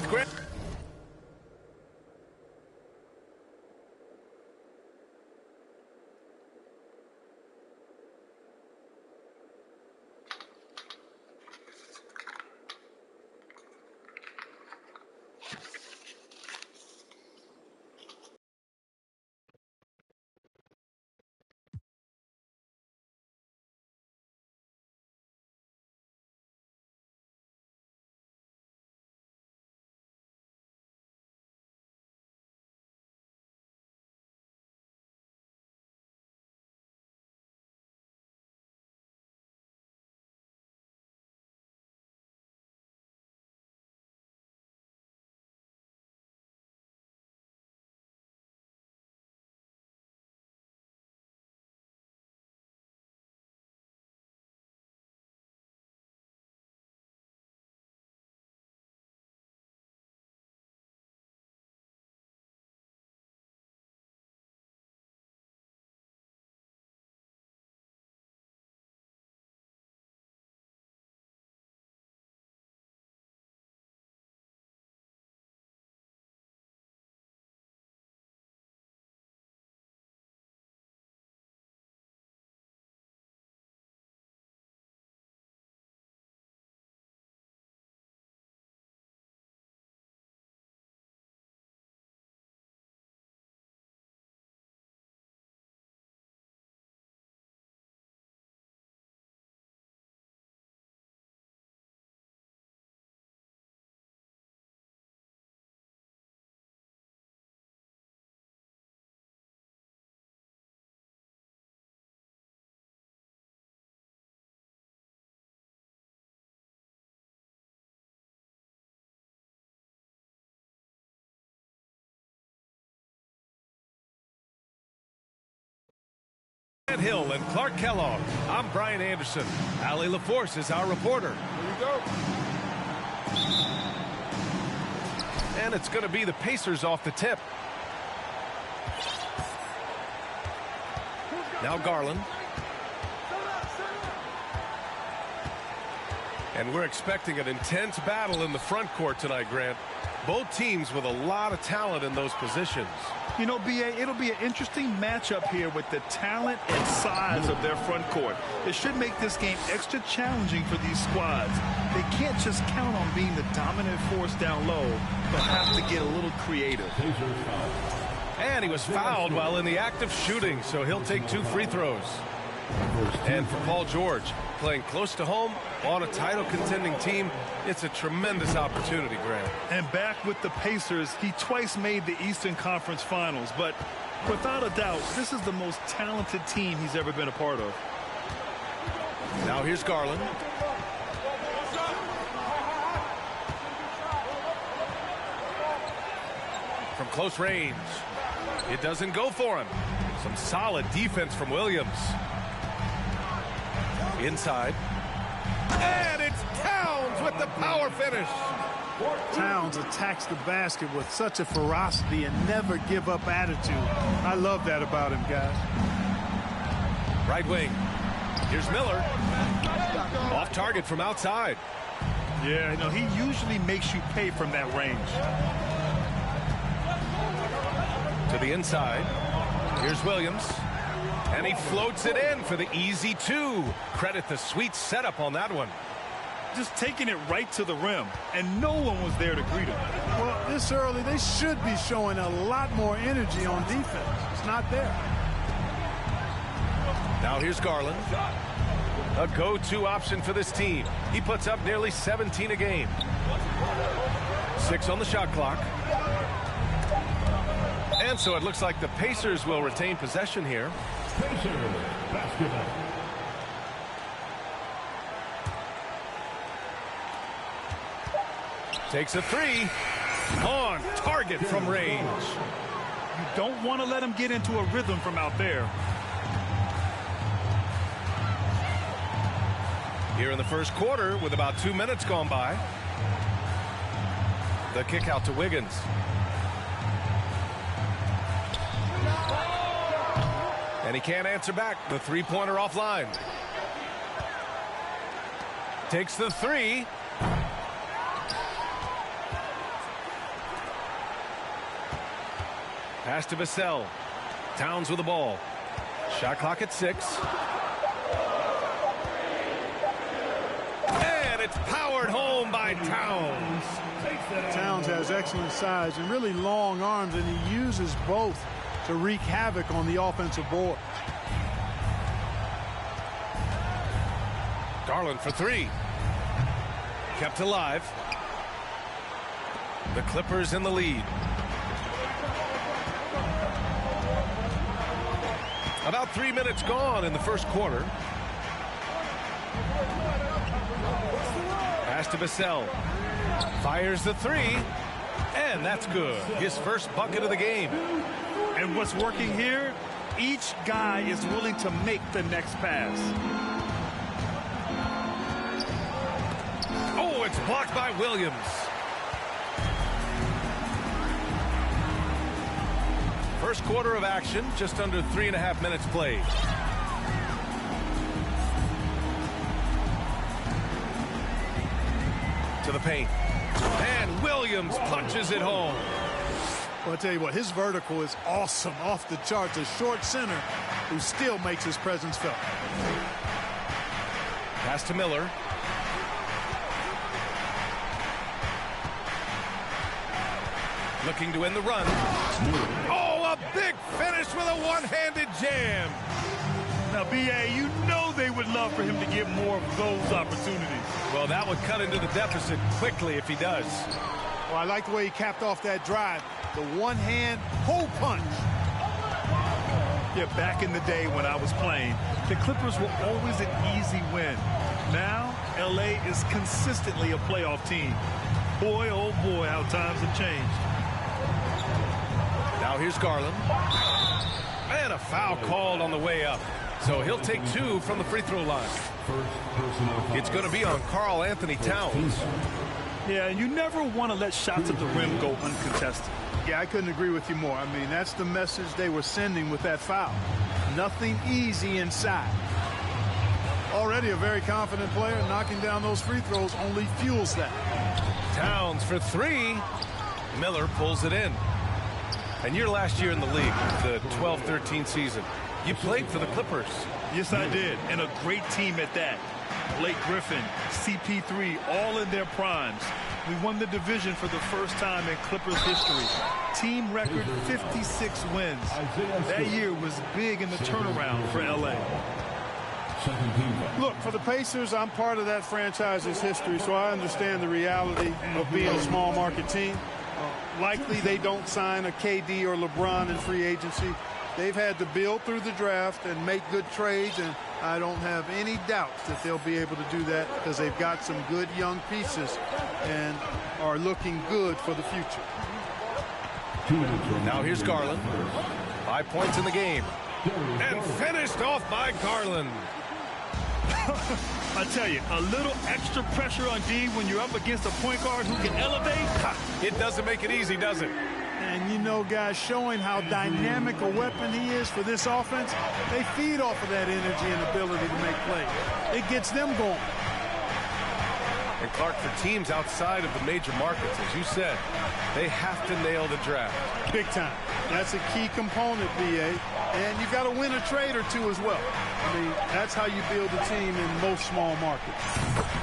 Grant. Hill and Clark Kellogg. I'm Brian Anderson. Allie LaForce is our reporter. Here we go. And it's going to be the Pacers off the tip. Now Garland. And we're expecting an intense battle in the front court tonight, Grant. Both teams with a lot of talent in those positions. You know, B.A., it'll be an interesting matchup here with the talent and size of their front court. It should make this game extra challenging for these squads. They can't just count on being the dominant force down low, but have to get a little creative. And he was fouled while in the act of shooting, so he'll take 2 free throws. And for Paul George, playing close to home on a title contending team, it's a tremendous opportunity, Grant. And back with the Pacers, he twice made the Eastern Conference Finals, but without a doubt, this is the most talented team he's ever been a part of. Now here's Garland. From close range. It doesn't go for him. Some solid defense from Williams. Inside. And it's Towns with the power finish. Towns attacks the basket with such a ferocity and never give up attitude. I love that about him, guys. Right wing. Here's Miller. Off target from outside. Yeah, you know, he usually makes you pay from that range. To the inside. Here's Williams. And he floats it in for the easy 2. Credit the sweet setup on that one. Just taking it right to the rim, and no one was there to greet him. Well, this early, they should be showing a lot more energy on defense. It's not there. Now here's Garland. A go-to option for this team. He puts up nearly 17 a game. 6 on the shot clock. And so it looks like the Pacers will retain possession here. Pacers basketball. Takes a 3. On target from range. You don't want to let him get into a rhythm from out there. Here in the first quarter with about 2 minutes gone by. The kick out to Wiggins. And he can't answer back. The three-pointer offline. Takes the 3. Pass to Vassell. Towns with the ball. Shot clock at 6. And it's powered home by Towns. Towns has excellent size and really long arms, and he uses both to wreak havoc on the offensive board. Garland for 3. Kept alive. The Clippers in the lead. About 3 minutes gone in the first quarter. Pass to Vassell. Fires the 3. And that's good. His first bucket of the game. And what's working here, each guy is willing to make the next pass. Oh, it's blocked by Williams. First quarter of action, just under 3.5 minutes played. To the paint. And Williams punches it home. Well, I'll tell you what, his vertical is awesome, off the charts. A short center who still makes his presence felt. Pass to Miller. Looking to win the run. Oh, a big finish with a one-handed jam. Now, B.A., you know they would love for him to get more of those opportunities. Well, that would cut into the deficit quickly if he does. Well, I like the way he capped off that drive. The one-hand hole punch. Yeah, back in the day when I was playing, the Clippers were always an easy win. Now, L.A. is consistently a playoff team. Boy, oh boy, how times have changed. Now here's Garland. And a foul called on the way up. So he'll take 2 from the free throw line. It's going to be on Karl Anthony Towns. Yeah, and you never want to let shots at the rim go uncontested. Yeah, I couldn't agree with you more. I mean, that's the message they were sending with that foul. Nothing easy inside. Already a very confident player, knocking down those free throws only fuels that. Towns for 3. Miller pulls it in. And your last year in the league, the 12-13 season, you played for the Clippers. Yes, I did, and a great team at that. Blake Griffin, CP3, all in their primes. We won the division for the first time in Clippers history. Team record 56 wins. That year was big in the turnaround for L.A. Look, for the Pacers, I'm part of that franchise's history, so I understand the reality of being a small market team. Likely they don't sign a KD or LeBron in free agency. They've had to build through the draft and make good trades, and I don't have any doubts that they'll be able to do that because they've got some good young pieces and are looking good for the future. Now here's Garland. 5 points in the game. And finished off by Garland. I tell you, a little extra pressure on D when you're up against a point guard who can elevate. It doesn't make it easy, does it? And, you know, guys, showing how dynamic a weapon he is for this offense, they feed off of that energy and ability to make plays. It gets them going. And Clark, for teams outside of the major markets, as you said, they have to nail the draft. Big time. That's a key component, B.A. And you've got to win a trade or two as well. I mean, that's how you build a team in most small markets.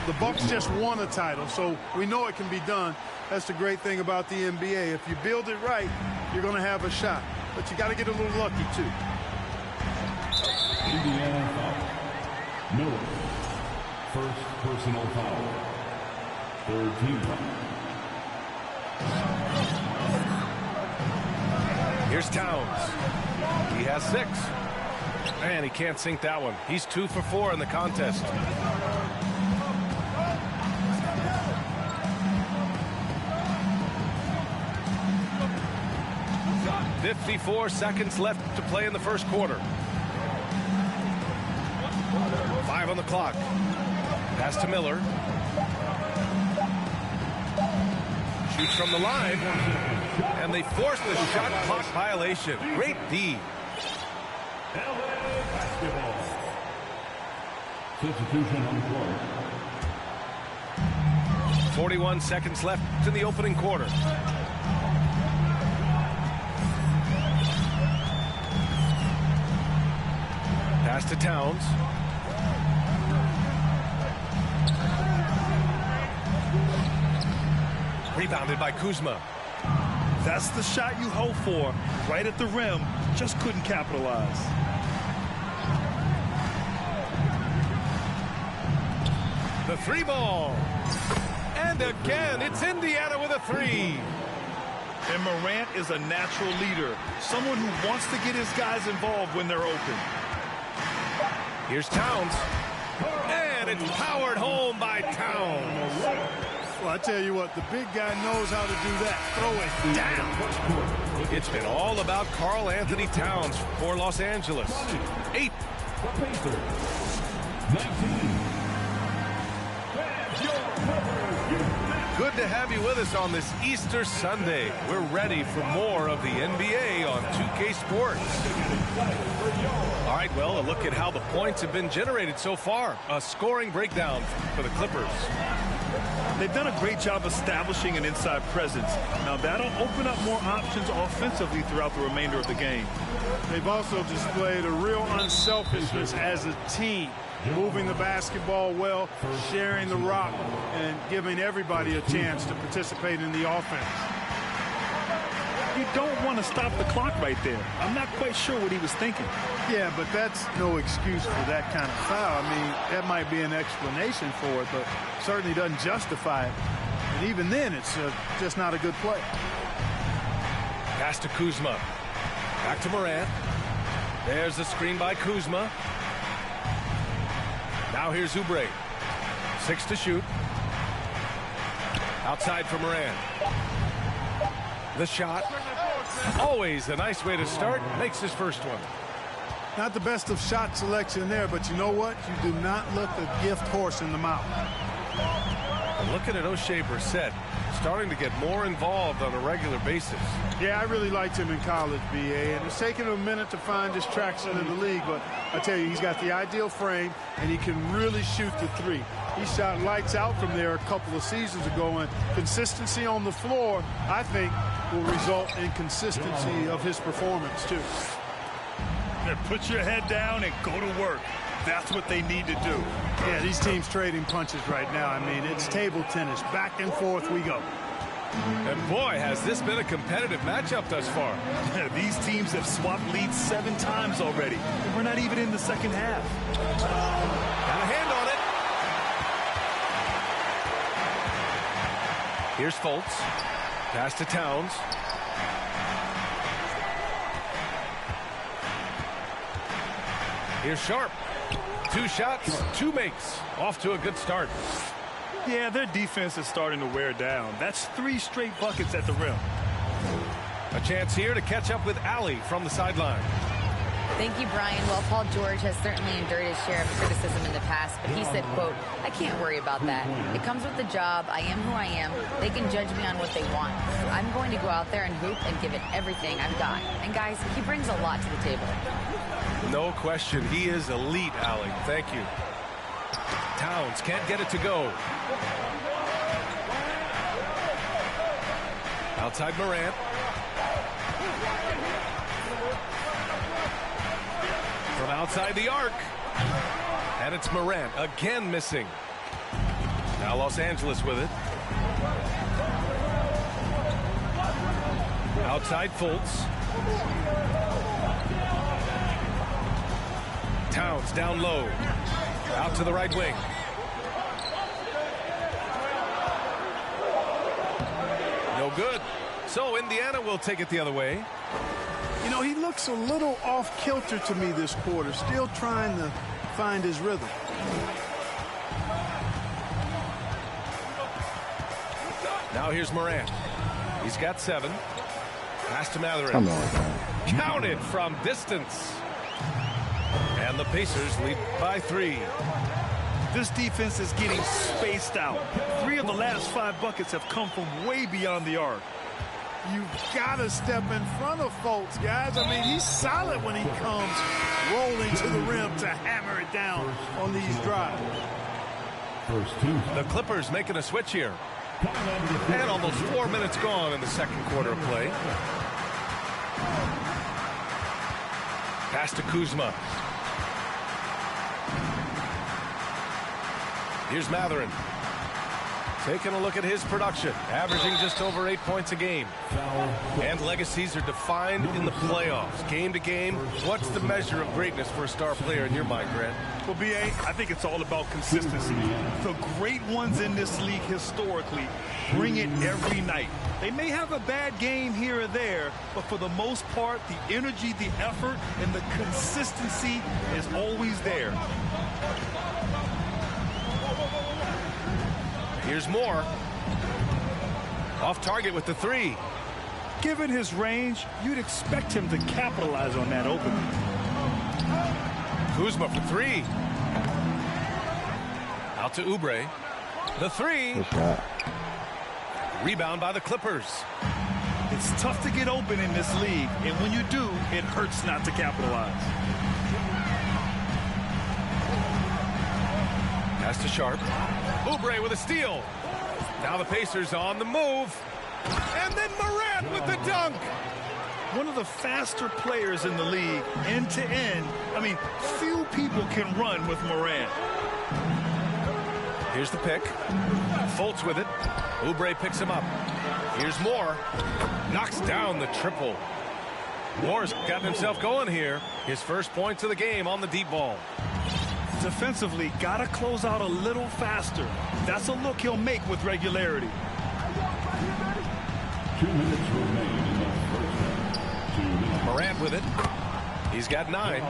The Bucks just won a title, so we know it can be done. That's the great thing about the NBA. If you build it right, you're going to have a shot. But you got to get a little lucky, too. Indiana foul. Miller. First personal foul. Third team foul. Here's Towns. He has 6. Man, he can't sink that one. He's 2 for 4 in the contest. "54 seconds left to play in the first quarter. 5 on the clock. Pass to Miller. Shoots from the line. And they force the shot clock violation. Great D. Basketball. Substitution on the court. 41 seconds left in the opening quarter. Pass to Towns. Rebounded by Kuzma. That's the shot you hope for. Right at the rim. Just couldn't capitalize. The three ball. And again, it's Indiana with a three. And Morant is a natural leader. Someone who wants to get his guys involved when they're open. Here's Towns. And it's powered home by Towns. Well, I tell you what, the big guy knows how to do that. Throw it down. It's been all about Karl Anthony Towns for Los Angeles. 8. Pacers. 19. Good to have you with us on this Easter Sunday. We're ready for more of the NBA on 2K Sports. All right, well, a look at how the points have been generated so far. A scoring breakdown for the Clippers. They've done a great job establishing an inside presence. Now that'll open up more options offensively throughout the remainder of the game. They've also displayed a real unselfishness as a team, moving the basketball well, sharing the rock, and giving everybody a chance to participate in the offense. You don't want to stop the clock right there. I'm not quite sure what he was thinking. Yeah, but that's no excuse for that kind of foul. I mean, that might be an explanation for it, but certainly doesn't justify it. And even then, it's just not a good play. Pass to Kuzma. Back to Morant. There's the screen by Kuzma. Now here's Oubre. 6 to shoot. Outside for Morant. The shot. Always a nice way to start. Makes his first one. Not the best of shot selection there, but you know what? You do not look a gift horse in the mouth. And looking at O'Shea Brissett, starting to get more involved on a regular basis. Yeah, I really liked him in college, B.A., and it's taken him a minute to find his traction in the league, but I tell you, he's got the ideal frame, and he can really shoot the three. He shot lights out from there a couple of seasons ago, and consistency on the floor, I think, will result in consistency of his performance, too. Put your head down and go to work. That's what they need to do. Yeah, these teams trading punches right now. I mean, it's table tennis. Back and forth we go. And boy, has this been a competitive matchup thus far. These teams have swapped leads 7 times already. And we're not even in the second half. Got a hand on it. Here's Fultz. Pass to Towns. Here's Sharp. 2 shots, 2 makes. Off to a good start. Yeah, their defense is starting to wear down. That's 3 straight buckets at the rim. A chance here to catch up with Allie from the sideline. Thank you, Brian. Well, Paul George has certainly endured his share of criticism in the past, but he said, quote, "I can't worry about that. It comes with the job. I am who I am. They can judge me on what they want. I'm going to go out there and hoop and give it everything I've got." And guys, he brings a lot to the table. No question. He is elite, Allie. Thank you. Towns can't get it to go. Outside Morant. From outside the arc. And it's Morant again missing. Now Los Angeles with it. Outside Fultz. Towns down low. Out to the right wing. No good. So Indiana will take it the other way. You know, he looks a little off kilter to me this quarter, still trying to find his rhythm. Now here's Morant. He's got 7. Pass to Mathurin. Counted from distance. And the Pacers lead by 3. This defense is getting spaced out. 3 of the last 5 buckets have come from way beyond the arc. You've got to step in front of Fultz, guys. I mean, he's solid when he comes rolling to the rim to hammer it down on these drives. First 2. The Clippers making a switch here. And almost 4 minutes gone in the second quarter of play. Pass to Kuzma. Here's Mathurin. Taking a look at his production, averaging just over 8 points a game. And legacies are defined in the playoffs, game to game. What's the measure of greatness for a star player in your mind, Grant? Well, B.A., I think it's all about consistency. The great ones in this league historically bring it every night. They may have a bad game here or there, but for the most part, the energy, the effort, and the consistency is always there. Here's Moore. Off target with the three. Given his range, you'd expect him to capitalize on that opening. Kuzma for three. Out to Oubre. The three. Rebound by the Clippers. It's tough to get open in this league, and when you do, it hurts not to capitalize. Pass to Sharp. Oubre with a steal. Now the Pacers on the move. And then Morant with the dunk. One of the faster players in the league, end to end. I mean, few people can run with Morant. Here's the pick. Fultz with it. Oubre picks him up. Here's Moore. Knocks down the triple. Moore's gotten himself going here. His first points of the game on the deep ball. Defensively, got to close out a little faster. That's a look he'll make with regularity. 2 minutes remaining in the first half. 2 minutes. Morant with it. He's got 9.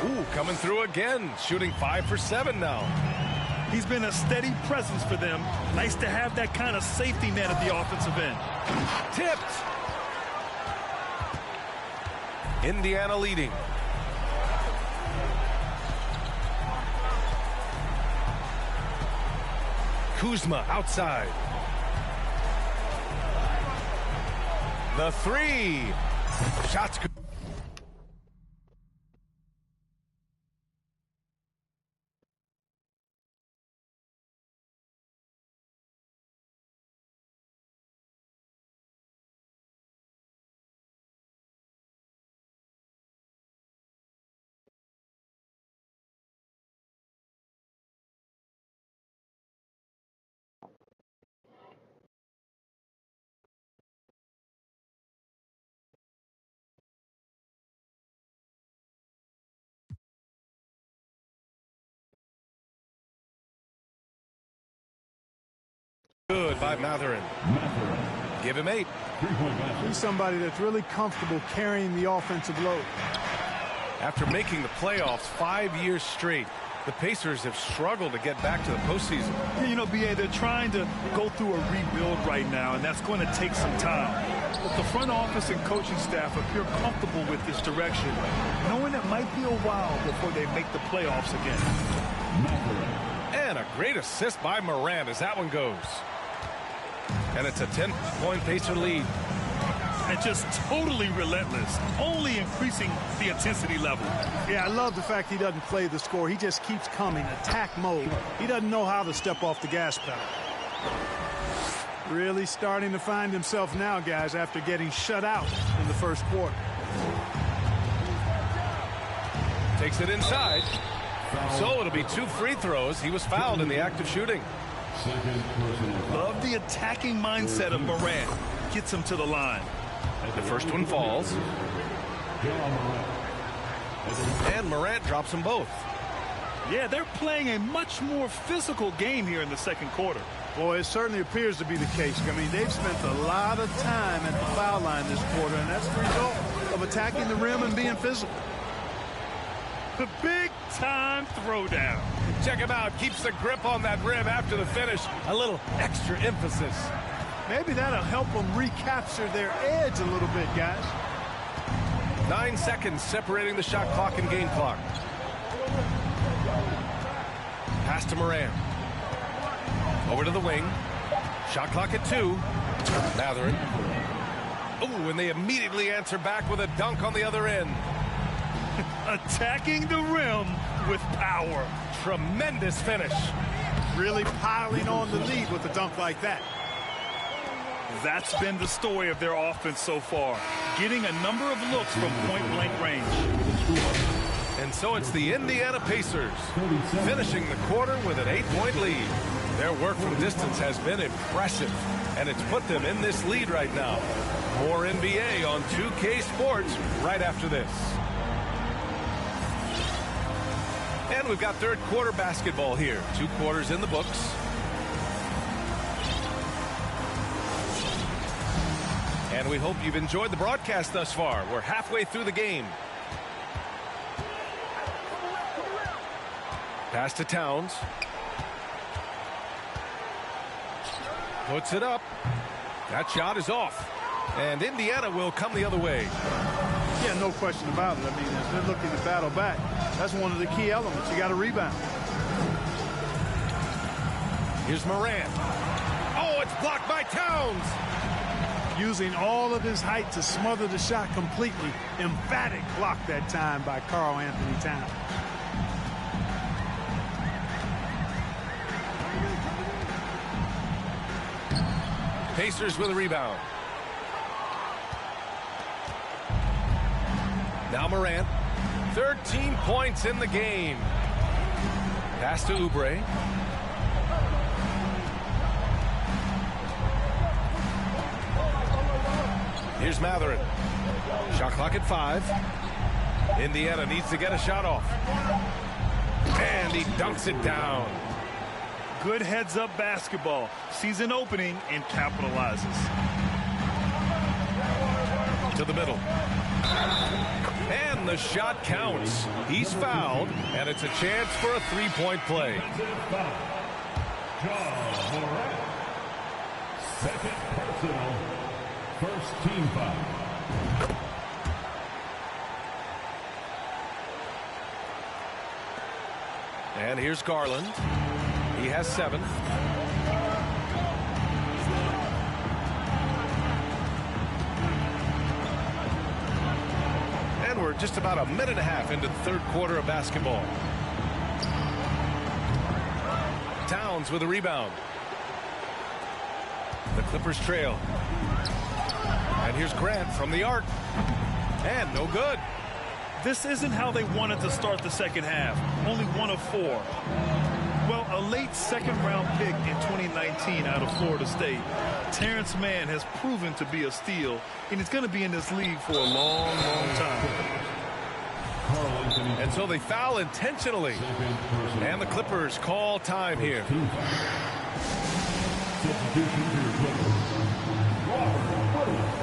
Ooh, coming through again. Shooting 5 for 7 now. He's been a steady presence for them. Nice to have that kind of safety net at the offensive end. Tipped. Indiana leading. Kuzma outside. The three. Shots good. Good by Mathurin. Give him 8. He's somebody that's really comfortable carrying the offensive load. After making the playoffs 5 years straight, the Pacers have struggled to get back to the postseason. You know, B.A., they're trying to go through a rebuild right now, and that's going to take some time. But the front office and coaching staff appear comfortable with this direction, knowing it might be a while before they make the playoffs again. And a great assist by Morant as that one goes. And it's a 10-point Pacer lead. And just totally relentless, only increasing the intensity level. Yeah, I love the fact he doesn't play the score. He just keeps coming, attack mode. He doesn't know how to step off the gas pedal. Really starting to find himself now, guys, after getting shut out in the first quarter. Takes it inside. So it'll be 2 free throws. He was fouled in the act of shooting. Love the attacking mindset of Morant. Gets him to the line. The first one falls. And Morant drops them both. Yeah, they're playing a much more physical game here in the second quarter. Boy, it certainly appears to be the case. I mean, they've spent a lot of time at the foul line this quarter, and that's the result of attacking the rim and being physical. The big-time throwdown. Check him out. Keeps the grip on that rim after the finish. A little extra emphasis. Maybe that'll help them recapture their edge a little bit, guys. 9 seconds separating the shot clock and game clock. Pass to Morant. Over to the wing. Shot clock at 2. Mathurin. Oh, and they immediately answer back with a dunk on the other end. Attacking the rim with power. Tremendous finish. Really piling on the lead with a dunk like that. That's been the story of their offense so far. Getting a number of looks from point-blank range. And so it's the Indiana Pacers finishing the quarter with an 8-point lead. Their work from distance has been impressive, and it's put them in this lead right now. More NBA on 2K Sports right after this. And we've got third quarter basketball here. 2 quarters in the books. And we hope you've enjoyed the broadcast thus far. We're halfway through the game. Pass to Towns. Puts it up. That shot is off. And Indiana will come the other way. Yeah, no question about it. I mean, as they're looking to battle back, that's one of the key elements. You got to rebound. Here's Morant. Oh, it's blocked by Towns. Using all of his height to smother the shot completely. Emphatic block that time by Karl Anthony Towns. Pacers with a rebound. Now Morant. 13 points in the game. Pass to Oubre. Here's Mathurin. Shot clock at 5. Indiana needs to get a shot off. And he dunks it down. Good heads-up basketball. Sees an opening and capitalizes. To the middle. And the shot counts. He's fouled, and it's a chance for a 3-point play. Ja Morant. Second personal. First team foul. And here's Garland. He has 7. And we're just about a minute and a half into the third quarter of basketball. Towns with a rebound. The Clippers trail. And here's Grant from the arc. And no good. This isn't how they wanted to start the second half. Only 1 of 4. Well, a late second-round pick in 2019 out of Florida State, Terrence Mann has proven to be a steal, and he's going to be in this league for a long, long time. And so they foul intentionally. And the Clippers call time here. Substitution to your Clippers. Robert Williams.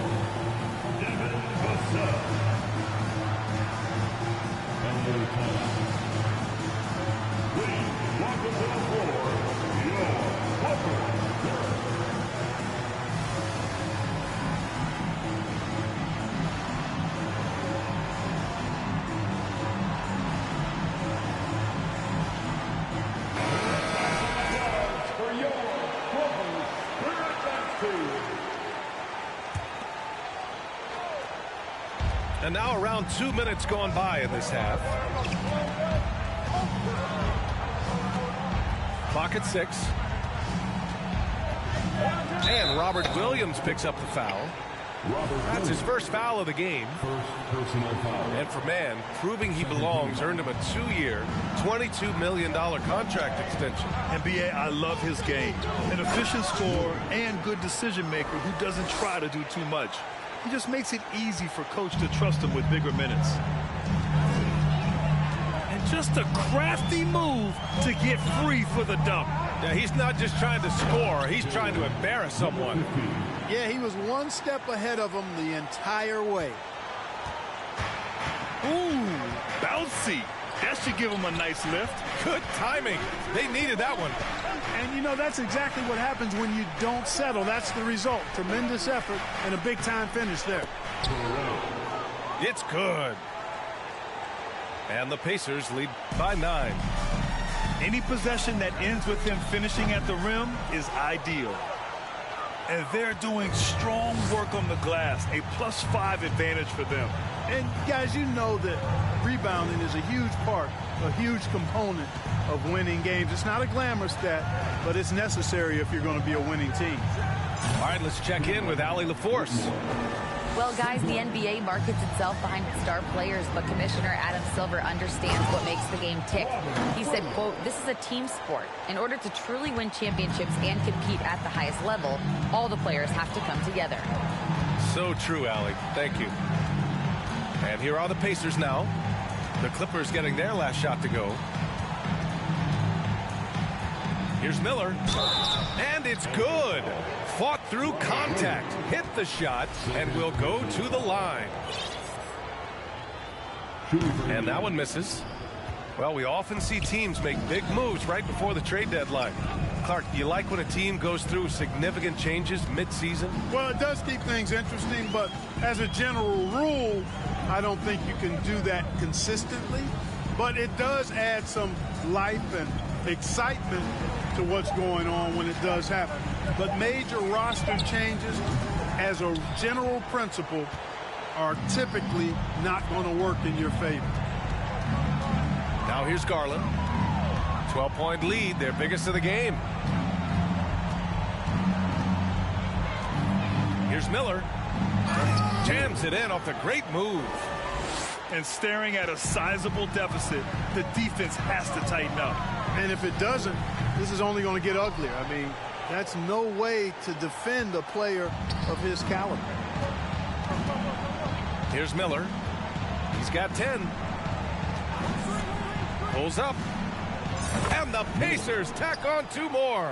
Devin Vassell. And their time. Please welcome to the floor, your Clippers. For your Clippers, Spirit Basketball. And now around 2 minutes gone by in this half. Clock at 6. And Robert Williams picks up the foul. That's his first foul of the game. First personal foul. And for Mann, proving he belongs, earned him a 2-year, $22 million contract extension. And B.A., I love his game. An efficient scorer and good decision maker who doesn't try to do too much. He just makes it easy for coach to trust him with bigger minutes. And just a crafty move to get free for the dunk. Yeah, he's not just trying to score, he's trying to embarrass someone. Yeah, he was one step ahead of him the entire way. Ooh, bouncy. That should give him a nice lift. Good timing. They needed that one. And, you know, that's exactly what happens when you don't settle. That's the result. Tremendous effort and a big-time finish there. It's good. And the Pacers lead by 9. Any possession that ends with him finishing at the rim is ideal. And they're doing strong work on the glass, a +5 advantage for them. And, guys, you know that rebounding is a huge part, a huge component of winning games. It's not a glamour stat, but it's necessary if you're going to be a winning team. All right, let's check in with Allie LaForce. Well, guys, the NBA markets itself behind its star players, but Commissioner Adam Silver understands what makes the game tick. He said, quote, "This is a team sport. In order to truly win championships and compete at the highest level, all the players have to come together." So true, Allie. Thank you. And here are the Pacers now. The Clippers getting their last shot to go. Here's Miller. And it's good. Fought through contact. Hit the shot and will go to the line. And that one misses. Well, we often see teams make big moves right before the trade deadline. Clark, you like when a team goes through significant changes mid-season? Well, it does keep things interesting, but as a general rule, I don't think you can do that consistently. But it does add some life and excitement to what's going on when it does happen. But major roster changes, as a general principle, are typically not going to work in your favor. Now here's Garland. 12-point lead, their biggest of the game. Here's Miller. Jams it in off the great move. And staring at a sizable deficit, the defense has to tighten up. And if it doesn't, this is only going to get uglier. I mean, that's no way to defend a player of his caliber. Here's Miller. He's got 10. Pulls up. And the Pacers tack on 2 more.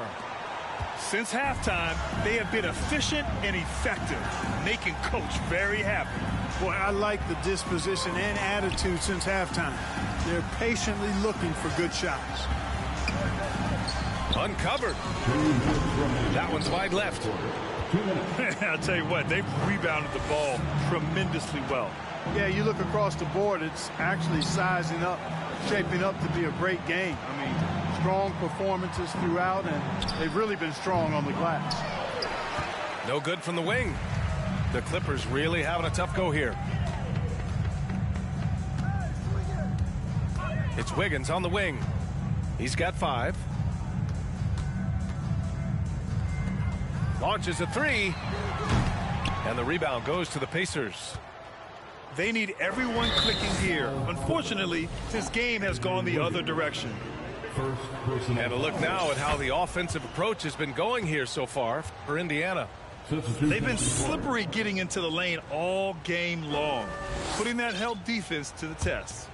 Since halftime, they have been efficient and effective, making Coach very happy. Boy, I like the disposition and attitude since halftime. They're patiently looking for good shots. Uncovered. That one's wide left. I'll tell you what, they've rebounded the ball tremendously well. Yeah, you look across the board, it's actually sizing up, shaping up to be a great game. I mean, strong performances throughout, and they've really been strong on the glass. No good from the wing. The Clippers really having a tough go here. It's Wiggins on the wing. He's got 5. Launches a 3. And the rebound goes to the Pacers. They need everyone clicking here. Unfortunately, this game has gone the other direction. And a look now at how the offensive approach has been going here so far for Indiana. They've been slippery getting into the lane all game long, putting that help defense to the test.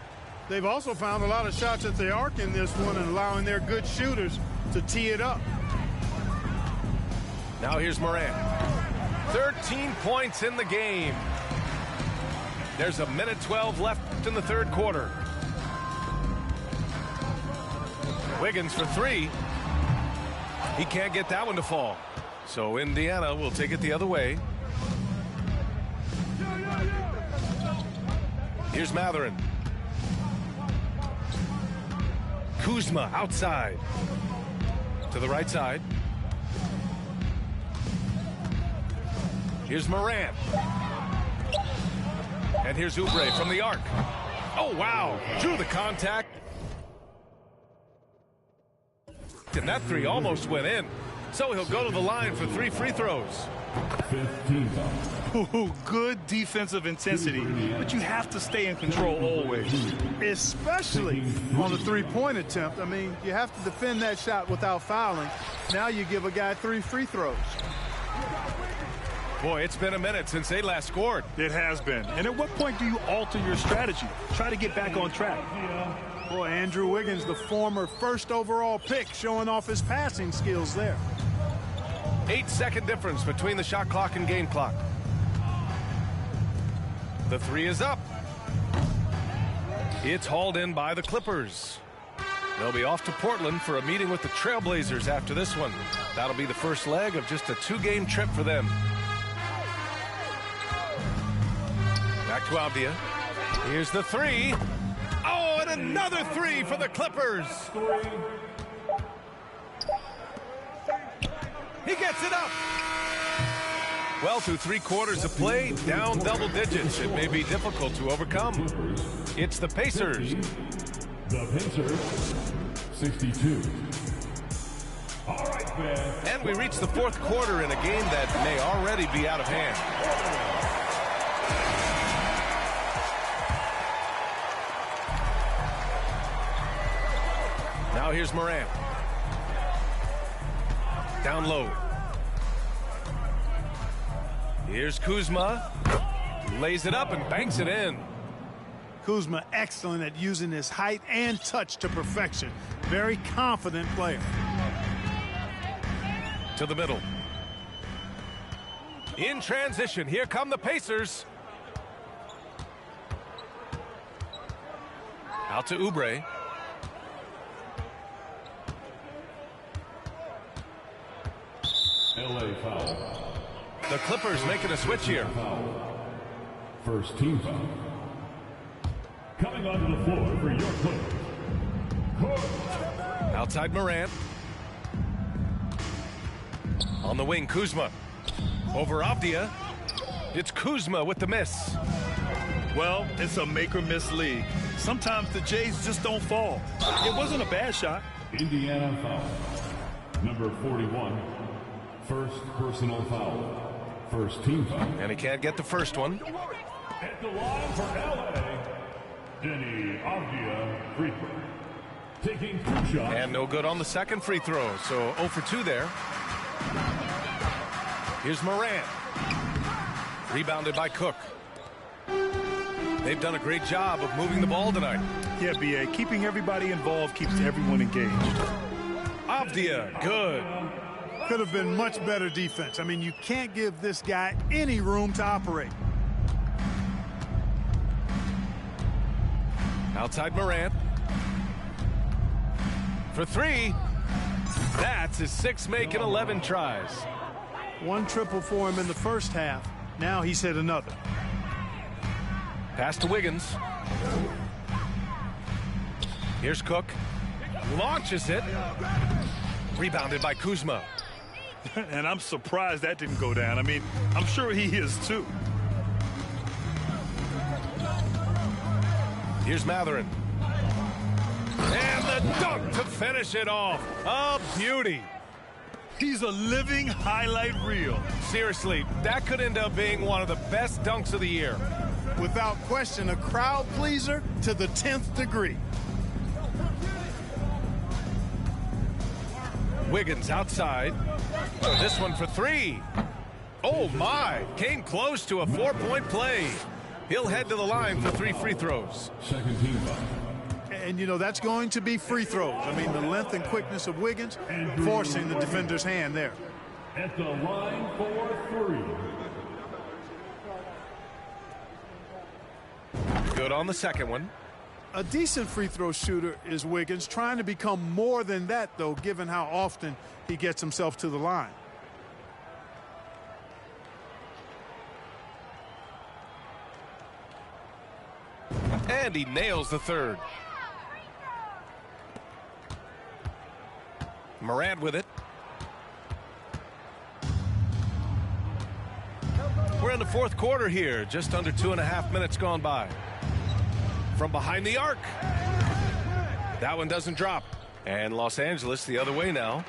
They've also found a lot of shots at the arc in this one and allowing their good shooters to tee it up. Now here's Morant. 13 points in the game. There's a minute 12 left in the third quarter. Wiggins for 3. He can't get that one to fall. So Indiana will take it the other way. Here's Mathurin. Kuzma outside. To the right side. Here's Morant. And here's Oubre from the arc. Oh, wow. Drew the contact. And that 3 almost went in. So he'll go to the line for 3 free throws. 15. Ooh, good defensive intensity, but you have to stay in control always. Especially on the three-point attempt. I mean, you have to defend that shot without fouling. Now you give a guy 3 free throws. Boy, it's been a minute since they last scored. It has been. And at what point do you alter your strategy? Try to get back on track. Boy, Andrew Wiggins, the former first overall pick, showing off his passing skills there. 8-second difference between the shot clock and game clock. The 3 is up. It's hauled in by the Clippers. They'll be off to Portland for a meeting with the Trailblazers after this one. That'll be the first leg of just a 2-game trip for them. Back to Avdia. Here's the 3. Oh, and another 3 for the Clippers. He gets it up. Well, through 3 quarters of play, down double digits. It may be difficult to overcome. It's the Pacers. The Pacers, 62. All right, man. And we reach the 4th quarter in a game that may already be out of hand. Now here's Morant. Down low. Here's Kuzma. Lays it up and banks it in. Kuzma excellent at using his height and touch to perfection. Very confident player. To the middle. In transition, here come the Pacers. Out to Oubre. LA foul. The Clippers making a switch here. Foul. First team foul. Coming onto the floor for your Clippers. Outside Morant. On the wing, Kuzma. Over Avdia. It's Kuzma with the miss. Well, it's a make-or-miss league. Sometimes the Jays just don't fall. It wasn't a bad shot. Indiana foul. Number 41. First personal foul. First team foul. And he can't get the first one. At the line for LA, Denny Avdia Freeper. Taking 2 shots. And no good on the second free throw. So 0 for 2 there. Here's Morant. Rebounded by Cook. They've done a great job of moving the ball tonight. Yeah, B.A. Keeping everybody involved keeps everyone engaged. Avdia, good. Could have been much better defense. I mean, you can't give this guy any room to operate. Outside Morant. For 3. That's his 6th make in 11 tries. 1 triple for him in the first half. Now he's hit another. Pass to Wiggins. Here's Cook. Launches it. Rebounded by Kuzma. And I'm surprised that didn't go down. I mean, I'm sure he is too. Here's Mathurin. And the dunk to finish it off. A beauty. He's a living highlight reel. Seriously, that could end up being one of the best dunks of the year. Without question, a crowd pleaser to the 10th degree. Wiggins outside. This one for 3. Oh my, came close to a 4-point play. He'll head to the line for 3 free throws. Second team foul. And, you know, that's going to be free throws. I mean, the length and quickness of Wiggins forcing the defender's hand there. At the line for 3. Good on the second one. A decent free throw shooter is Wiggins, trying to become more than that, though, given how often he gets himself to the line. And he nails the third. Morant with it. We're in the 4th quarter here. Just under 2.5 minutes gone by. From behind the arc. That one doesn't drop. And Los Angeles the other way now.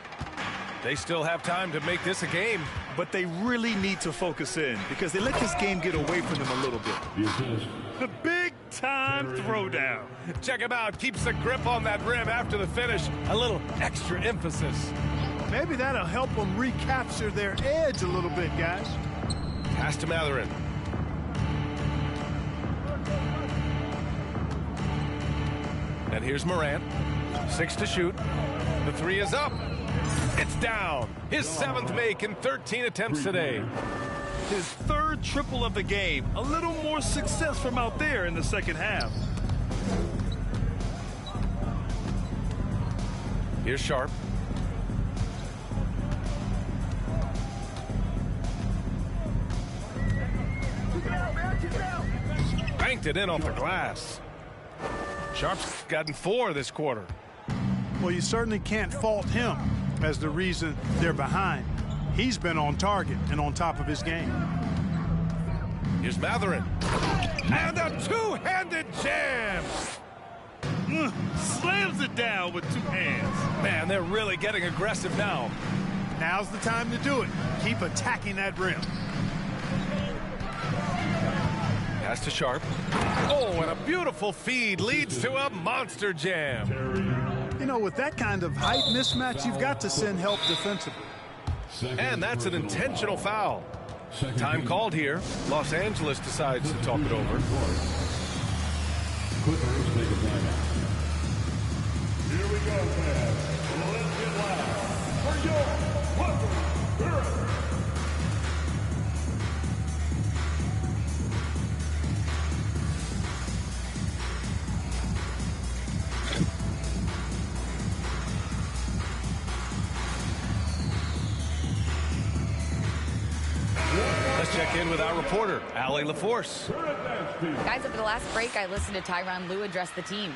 They still have time to make this a game. But they really need to focus in because they let this game get away from them a little bit. The assist. The big-time throwdown. Check him out. Keeps the grip on that rim after the finish. A little extra emphasis. Maybe that'll help them recapture their edge a little bit, guys. Pass to Mathurin. And here's Morant. 6 to shoot. The 3 is up. It's down. His 7th make in 13 attempts today. His 3rd triple of the game. A little more success from out there in the second half. Here's Sharp. Banked it in off the glass. Sharp's gotten 4 this quarter. Well, you certainly can't fault him as the reason they're behind. He's been on target and on top of his game. Here's Mathurin. And a 2-handed jam. Slams it down with 2 hands. Man, they're really getting aggressive now. Now's the time to do it. Keep attacking that rim. Pass to Sharp. Oh, and a beautiful feed leads to a monster jam. You know, with that kind of height mismatch, you've got to send help defensively. And that's an intentional foul. Time called here. Los Angeles decides to talk it over. Clippers take a timeout. Here we go, fans. Let's get loud for your Clippers. Let's check in with our reporter, Allie LaForce. Guys, over the last break, I listened to Tyronn Lue address the team.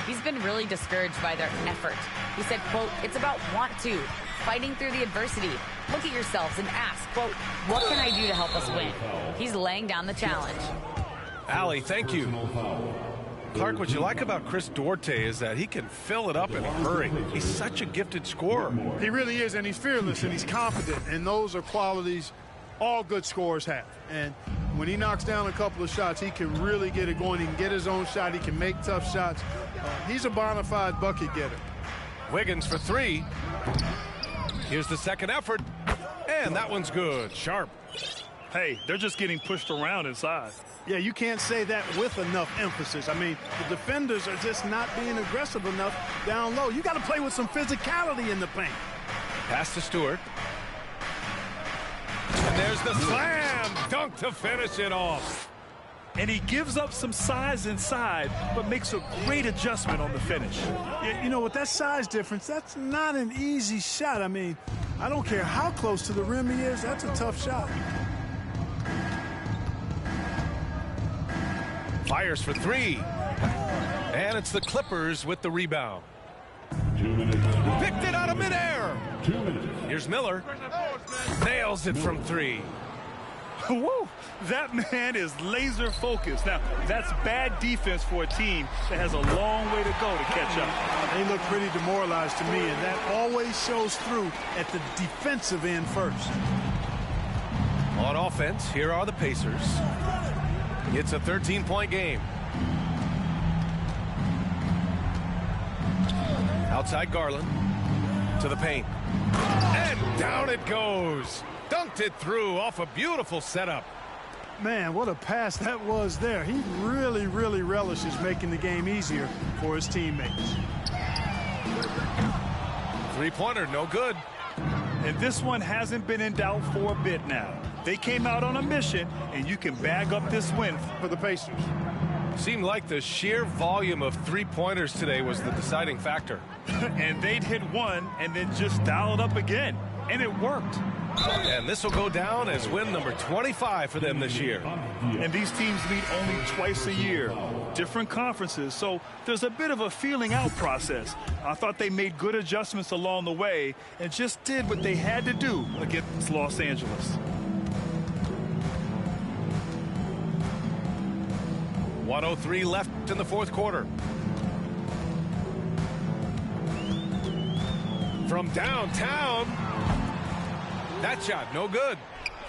He's been really discouraged by their effort. He said, quote, "It's about want to, fighting through the adversity. Look at yourselves and ask, quote, what can I do to help us win?" He's laying down the challenge. Allie, thank you. Clark, what you like about Chris Duarte is that he can fill it up in a hurry. He's such a gifted scorer. He really is, and he's fearless, and he's confident, and those are qualities all good scorers have. And when he knocks down a couple of shots, he can really get it going. He can get his own shot. He can make tough shots. He's a bona fide bucket getter. Wiggins for three. Here's the second effort. And that one's good. Sharp. Hey, they're just getting pushed around inside. Yeah, you can't say that with enough emphasis. I mean, the defenders are just not being aggressive enough down low. You got to play with some physicality in the paint. Pass to Stewart. And there's the slam dunk to finish it off. And he gives up some size inside, but makes a great adjustment on the finish. You know, with that size difference, that's not an easy shot. I mean, I don't care how close to the rim he is, that's a tough shot. Fires for three. And it's the Clippers with the rebound. 2 minutes. Picked it out of midair. 2 minutes. Here's Miller. Nails it from three. Woo! That man is laser focused. Now, that's bad defense for a team that has a long way to go to catch up. They look pretty demoralized to me, and that always shows through at the defensive end first. On offense, here are the Pacers. It's a 13-point game. Outside Garland to the paint. And down it goes. Dunked it through off a beautiful setup. Man, what a pass that was there. He really, really relishes making the game easier for his teammates. Three-pointer, no good. And this one hasn't been in doubt for a bit now. They came out on a mission, and you can bag up this win for the Pacers. Seemed like the sheer volume of three-pointers today was the deciding factor. And they'd hit one and then just dial it up again. And it worked. And this will go down as win number 25 for them this year. And these teams meet only twice a year. Different conferences, so there's a bit of a feeling out process. I thought they made good adjustments along the way and just did what they had to do against Los Angeles. .103 left in the fourth quarter. From downtown. That shot, no good.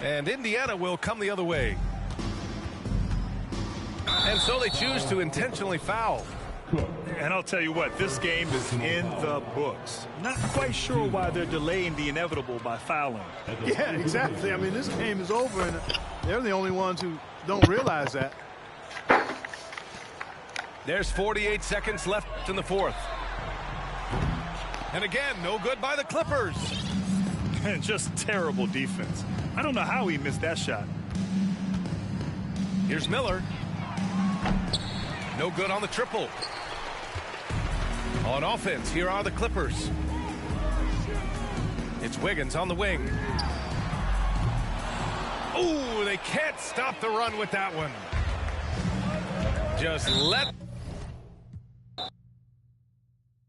And Indiana will come the other way. And so they choose to intentionally foul. And I'll tell you what, this game is in the books. Not quite sure why they're delaying the inevitable by fouling. Yeah, exactly. I mean, this game is over, and they're the only ones who don't realize that. There's 48 seconds left in the fourth. And again, no good by the Clippers. And just terrible defense. I don't know how he missed that shot. Here's Miller. No good on the triple. On offense, here are the Clippers. It's Wiggins on the wing. Ooh, they can't stop the run with that one. Just let